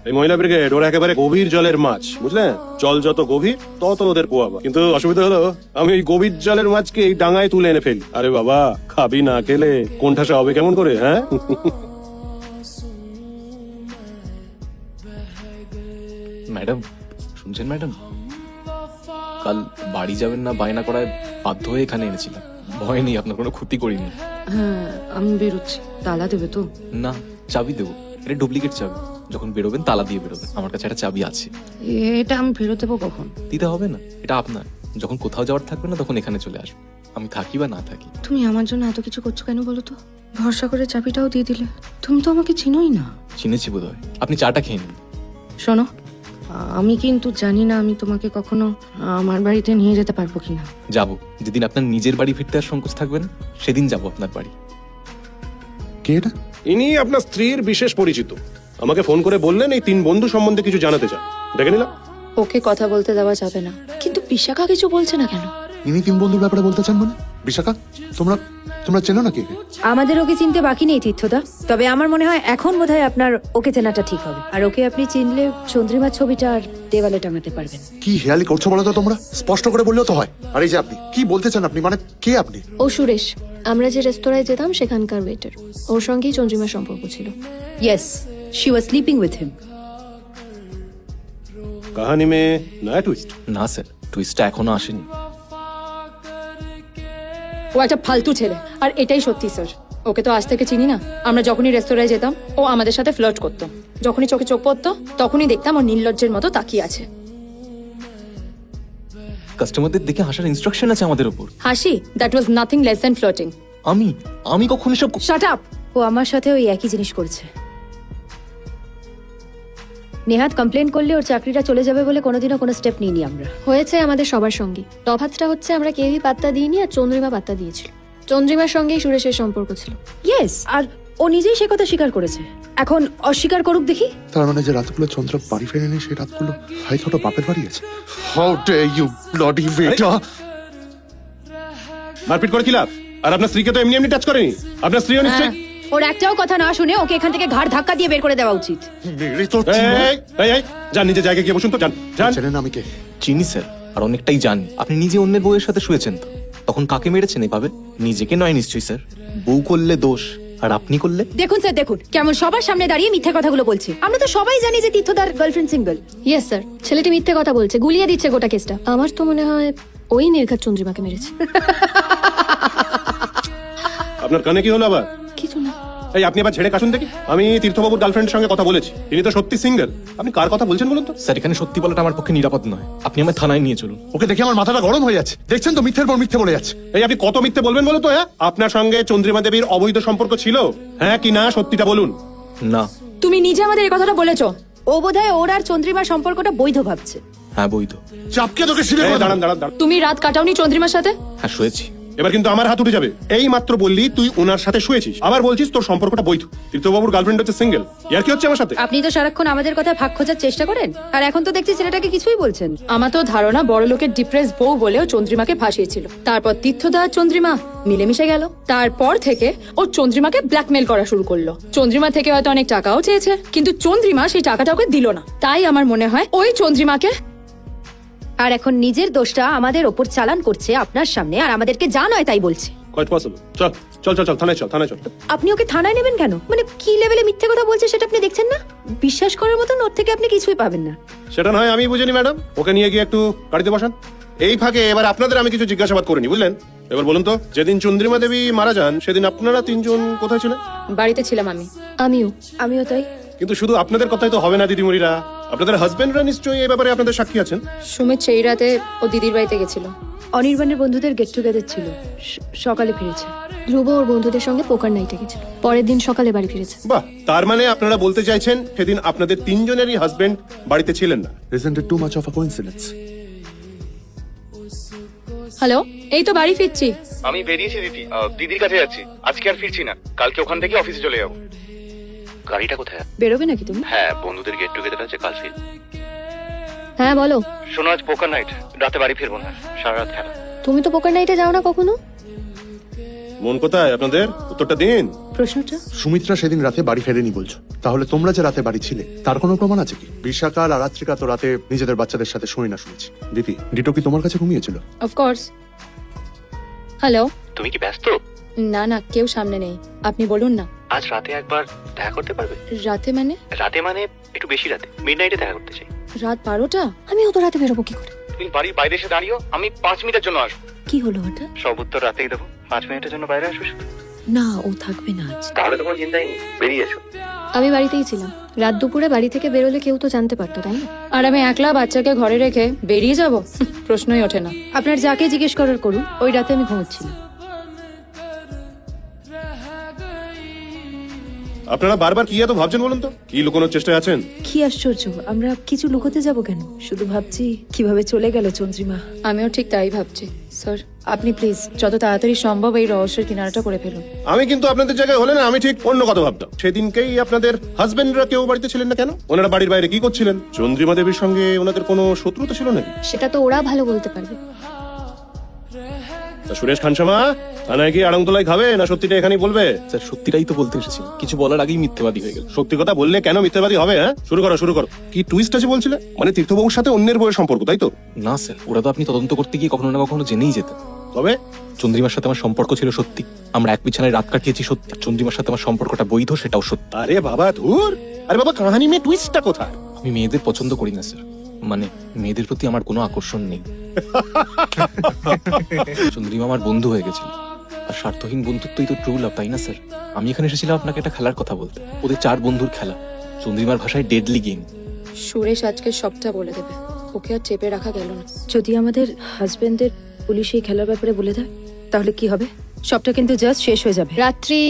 এই মহিলা ব্রিগেড ওরা একেবারে গভীর জলের মাছ, বুঝলেন? জল যত গভীর তত ওদের পোয়াবা। কিন্তু অসুবিধা হলো আমি এই গভীর জলের মাছকে এই ডাঙায় তুলে এনে ফেলি। আরে বাবা, খাবি না খেলে কোণঠাসা হবে কেমন করে, হ্যাঁ? ম্যাডাম শুনছেন ম্যাডাম, কাল বাড়ি যাবেন না বায়না করায় বাধ্য হয়ে এখানে এনেছিলাম। ভয় নেই, আপনার কোনো ক্ষতি করিনি। হ্যাঁ, আমি বেরোচ্ছি। তালা দেবে তো? না, চাবি দেবো। এটা ডুপ্লিকেট চাবি, যখন বেরোবেন তালা দিয়ে বেরোবেন। আমার কাছে একটা চাবি আছে। এটা আমি ফেরত দেবো কখন? দিতে হবে না, এটা আপনার। যখন কোথাও যাওয়ার থাকবে না তখন এখানে চলে আসবে, আমি থাকি বা না থাকি। তুমি আমার জন্য এত কিছু করছো কেন বলো তো? ভরসা করে চাবিটাও দিয়ে দিলে। তুমি তো আমাকে চিনোই না। চিনেছি বোধ হয়, আপনি চাটা খেয়ে নিন। শোনো, আমি কিন্তু জানি না আমি তোমাকে কখনো আমার বাড়িতে নিয়ে যেতে পারবো কিনা। যাবো, যেদিন আপনার নিজের বাড়ি ফিরতে আর সংকোচ থাকবে না সেদিন যাবো আপনার বাড়ি। কে এটা? ইনি আপনার স্ত্রীর বিশেষ পরিচিত। আমাকে ফোন করে বললেন এই তিন বন্ধু সম্বন্ধে কিছু জানাতে চান। দেখে নিলাম। ওকে কথা বলতে দেওয়া যাবে না, কিন্তু বিশাখা কিছু বলছে না কেন? ইনি তিন বন্ধুর ব্যাপারে বলতে চান মানে? বিশাখা, তোমরা তোমরা চেনো নাকি একে? আমাদের ওকে চিনতে বাকি নেই তীর্থদা, তবে আমার মনে হয় এখন বোধহয় আপনার ওকে চেনাটা ঠিক হবে। আর ওকে আপনি চিনলে চন্দ্রিমার ছবিটা আর দেওয়ালে টাঙাতে পারবেন। কি হেয়ালি করছো বলো তো তোমরা? স্পষ্ট করে বললেও তো হয়। আর এই যে আপনি কি বলতে চান? আপনি মানে কে আপনি? ও সুরেশ, আমরা যে রেস্তোরাঁয় যেতাম সেখানকার ওয়েটার। ওর সঙ্গেই চন্দ্রিমার সম্পর্ক ছিল। Yes, she was sleeping with him. কাহানি মে নয়া টুইস্ট। না স্যার, টুইস্টটা এখনো আসেনি। ও একটা ফালতু ছেলে, আর এটাই সত্যি স্যার। ওকে তো আজ থেকে চিনি না। আমরা যখনই রেস্তোরাঁয় যেতাম ও আমাদের সাথে ফ্লার্ট করতো। যখনই চোখে চোখ পড়তো তখনই দেখতাম ও নির্লজ্জের মতো তাকিয়ে আছে। কাস্টমারদের দেখে হাসার ইনস্ট্রাকশন আছে আমাদের উপর। হাসি? That was nothing less than flirting. আমি আমি কখন এসব শাট আপ! ও আমার সাথে ওই একই জিনিস করছে। নেহাত কমপ্লেন করলে ওর চাকরিটা চলে যাবে বলে কোনোদিনও কোনো স্টেপ নিইনি আমরা। হয়েছে আমাদের সবার সঙ্গে। তফাৎটা হচ্ছে আমরা কেউই পাত্তা দিইনি আর চন্দ্রিমা পাত্তা দিয়েছিল। চন্দ্রিমার সঙ্গেই সুরেশের সম্পর্ক ছিল। ইয়েস, আর ও নিজেই সে কথা স্বীকার করেছে। এখন অস্বীকার করুক দেখি। তার মানে যে রাতগুলো চন্দ্র বাড়ি ফেরেনি সেই রাতগুলো হয়তো ওটা বাপের বাড়ি আছে। হাউ ডে ইউ ব্লডি বেটা! মারপিট করে কি লাভ? আর আপনার স্ত্রীকে তো এমনি এমনি টাচ করেনি। আপনার স্ত্রীও নিশ্চয়ই। ওর একটাও কথা না শুনে ওকে এখান থেকে ঘাড় ধাক্কা দিয়ে বের করে দেওয়া উচিত। মেরে তো যান নিজের জায়গায় গিয়ে বসুন তো, যান যান। চেনেন আমি কে? চিনি স্যার, আর অনেকটাই জানি। আপনি নিজে অন্যের বউয়ের সাথে শুয়েছেন তো, তখন কাকে মেরেছেন এভাবে? নিজেকে নয় নিশ্চয়ই স্যার। বউ করলে দোষ, আর আপনি করলে? দেখুন স্যার, দেখুন কেমন সবার সামনে দাঁড়িয়ে মিথ্যে কথাগুলো বলছি। আমরা তো সবাই জানি যে তীর্থদার গার্লফ্রেন্ড সিঙ্গেল। ইয়েস স্যার, ছেলেটি মিথ্যে কথা বলছে, গুলিয়ে দিচ্ছে গোটা কেসটা। আমার তো মনে হয় ওই নির্ঘাত চন্দ্রিমাকে মেরেছে। আপনার কানে কি হলো আবার? কিছু না। এই আপনি আবার ছেড়ে কাশুন দেখি। আমি তীর্থবাবুর গার্লফ্রেন্ডের সঙ্গে কথা বলেছি, তিনি তো সত্যি সিঙ্গেল। আপনি কার কথা বলছেন বলুন তো? স্যার, এখানে সত্যি বলাটা আমার পক্ষে নিরাপদ নয়। আপনি আমার থানায় নিয়ে চলুন। ওকে দেখে আমার মাথাটা গরম হয়ে যাচ্ছে। দেখছেন তো মিথ্যের পর মিথ্যে বলে যাচ্ছে। এই আপনি কত মিথ্যে বলবেন বলো তো? হ্যাঁ, আপনার সঙ্গে চন্দ্রিমা দেবীর অবৈধ সম্পর্ক ছিল, হ্যাঁ কি না? সত্যিটা বলুন। না। তুমি নিজে আমাদের এই কথাটা বলেছো। ও বোধহয় ওর আর চন্দ্রিমার সম্পর্কটা বৈধ ভাবছে। হ্যাঁ, বৈধ। চাপকে তোকে শিবে এই দাঁড়ান দাঁড়ান দাঁড়ান। তুমি রাত কাটাওনি চন্দ্রিমার সাথে? হ্যাঁ, শুয়েছি। এবার কিন্তু আমার হাত উঠে যাবে। এই মাত্র বললি তুই ওনার সাথে শুয়েছিস, আবার বলছিস তোর সম্পর্কটা বৈধ। তীর্থবাবুর গার্লফ্রেন্ড হচ্ছে সিঙ্গেল। ইয়ার কি হচ্ছে আমার সাথে? আপনি তো সারাক্ষণ আমাদের কথা ভাগ খোঁজার চেষ্টা করেন, আর এখন তো দেখছি ছেলেটাকে কিছুই বলছেন। আমার তো ধারণা বড় লোকের ডিপ্রেস বউ বলেও চন্দ্রিমাকে ফাঁসিয়েছিল। তারপর তীর্থদা আর চন্দ্রিমা মিলেমিশে গেল। তারপর থেকে ও চন্দ্রিমাকে ব্ল্যাকমেল করা শুরু করলো। চন্দ্রিমা থেকে হয়তো অনেক টাকাও চেয়েছে, কিন্তু চন্দ্রিমা সেই টাকাটা ওকে দিল না। তাই আমার মনে হয় ওই চন্দ্রিমাকে। আর এখন নিজের দোষটা আমাদের ওপর চালান করছে আপনার সামনে, আর আমাদেরকে যা নয় তাই বলছে। Quite possible. চল চল চল চল, থানায় চল, থানায় চল। আপনি ওকে থানায় নেবেন কেন? মানে কি লেভেলে মিথ্যে কথা বলছে সেটা আপনি দেখছেন না? বিশ্বাস করার মতন ওর থেকে আপনি কিছুই পাবেন না। সেটা নয় আমি বুঝিনি ম্যাডাম। ওকে নিয়ে গিয়ে একটু গাড়িতে বসান। এই ফাঁকে এবার আপনাদের আমি কিছু জিজ্ঞাসাবাদ করিনি, বুঝলেন? এবার বলুন তো, যেদিন চন্দ্রিমা দেবী মারা যান সেদিন আপনারা তিনজন কোথায় ছিলেন? বাড়িতে ছিলাম আমি। আমিও তাই। কিন্তু শুধু আপনাদের কথাই তো হবে না দিদিমণিরা, আপনাদের হাজবেন্ডরা নিশ্চয়ই এই ব্যাপারে আপনাদের সাক্ষী আছেন। সুমিত সেই রাতে ও দিদির বাড়িতে গেছিল। অনির্বাণের বন্ধুদের গেট টুগেদার ছিল। সকালে ফিরেছে। ধ্রুব ওর বন্ধুদের সঙ্গে পোকার নাইটে গেছিল, পরের দিন সকালে বাড়ি ফিরেছে। বাহ, তার মানে আপনারা বলতে চাইছেন সেদিন আপনাদের তিনজনেরই হাজবেন্ড বাড়িতে ছিলেন না। Isn't it too much of a coincidence? Hello, এই তো বাড়ি ফিরছি। আমি বেরিয়েছি দিদি, দিদির কাছে যাচ্ছি। আজকে আর ফিরছি না, কালকে ওখান থেকে অফিসে চলে যাবো। গাড়িটা কোথায়? বেরোবে নাকি তুমি? হ্যাঁ, বন্ধুদের গেট টুগেদার আছে, কাল ফির। হ্যাঁ বলো। শোনো, আজ পোকার নাইট, রাতে বাড়ি ফিরবো না, সারা রাত খেলা। তুমি তো পোকার নাইটে যাও না কখনো। মন কোথায় আপনাদের? উত্তরটা দিন। প্রশ্নটা সুমিত্রা সেদিন রাতে বাড়ি ফেরেনি বলছো, তাহলে তোমরা যে রাতে বাড়ি ছিলে তার কোনো প্রমাণ আছে কি? বিশাকাল আর রাত্রিকা তো রাতে নিজেদের বাচ্চাদের সাথে শোয় না শুনেছি। দিদি, ডিটো কি তোমার কাছে ঘুমিয়েছিল? অফকোর্স। হ্যালো। তুমি কি ব্যস্ত? না না, কেউ সামনে নেই, আপনি বলুন না। আজ রাতে একবার দেখা করতে পারবে? রাতে মানে? রাতে মানে একটু বেশি রাতে, মিডনাইটে দেখা করতে চাই। রাত 12টা? আমি অত রাতে বেরোবো কি করে? তুমি বাড়ির বাইরে এসে দাঁড়িও, আমি 5 মিনিটের জন্য আসবো। কি হলো ওটা? সব উত্তর রাতেই দেবো, 5 মিনিটের জন্য বাইরে আসবে শুধু। না, ও থাকবে না আজ। তাহলে তো কোনো চিন্তাই নেই, বেরিয়ে এসো। আমি বাড়িতেই ছিলাম। রাত দুপুরে বাড়ি থেকে বেরোলে কেউ তো জানতে পারতো, তাই না? আর আমি একলা বাচ্চাকে ঘরে রেখে বেরিয়ে যাব? প্রশ্নই ওঠে না। আপনার যাকে জিজ্ঞেস করার করুন, ওই রাতে আমি ঘুমোচ্ছিলাম। আপনারা বারবার কি এত ভাবছেন বলুন তো? কি লুকোনোর চেষ্টায় আছেন? কি আশ্চর্য, আমরা কিছু লুকোতে যাব কেন? শুধু ভাবছি কিভাবে চলে গেল চন্দ্রিমা। আমিও ঠিক তাই ভাবছি। স্যার, আপনি প্লিজ যত তাড়াতাড়ি সম্ভব এই রহস্যের কিনারাটা করে ফেলুন। আমি কিন্তু আপনাদের জায়গায় হলে না আমি ঠিক অন্য কথা ভাবতাম। সেদিনকেই আপনাদের হাজবেন্ডরা কেউ বাড়িতে ছিলেন না কেন? ওনারা বাড়ির বাইরে কি করছিলেন? চন্দ্রিমা দেবীর সঙ্গে ওনাদের কোনো শত্রুতা ছিল নাকি? সেটা তো ওরা ভালো বলতে পারবে। তা সুরেশ খানসামা, থানায় কি আড়ংতলায় খাবে না সত্যিটা এখানেই বলবে? স্যার সত্যিটাই তো বলতে এসেছি, কিছু বলার আগেই মিথ্যেবাদী হয়ে গেল। সত্যি কথা বললে কেন মিথ্যাবাদী হবে? হ্যাঁ, শুরু করো। কি টুইস্ট আছে বলছিলে? মানে তীর্থবাবুর সাথে অন্যের বইয়ের সম্পর্ক, তাই তো? না স্যার, ওরা তো আপনি তদন্ত করতে গিয়ে কখনো না কখনো জেনেই যেতেন। তবে চন্দ্রিমার সাথে আমার সম্পর্ক ছিল সত্যি, আমরা এক বিছানায় রাত কাটিয়েছি সত্যি, চন্দ্রিমার সাথে আমার সম্পর্কটা বৈধ সেটাও সত্যি। আরে বাবা ধুর, আরে বাবা কাহানি মে টুইস্টটা কোথায়? আমি মেয়েদের পছন্দ করি না স্যার, মানে মেয়েদের প্রতি আমার কোনো আকর্ষণ নেই। চন্দ্রিমা আমার বন্ধু হয়ে গেছিল, আর স্বার্থহীন বন্ধুত্বই তো ট্রু লাভ, তাই না স্যার? আমি এখানে এসেছিলাম আপনাকে একটা খেলার কথা বলতে, ওদের 4 বন্ধুর খেলা, চন্দ্রিমার ভাষায় ডেডলি গেম। সুরেশ আজকে সবটা বলে দেবে, ওকে আর চেপে রাখা গেল না। যদি আমাদের হাজবেন্ডের পুলিশ এই খেলার ব্যাপারে বলে দেয় তাহলে কি হবে? সবটা কিন্তু জাস্ট শেষ হয়ে যাবে। রাত্রি,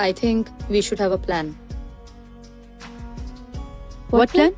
I think we should have a plan. What plan?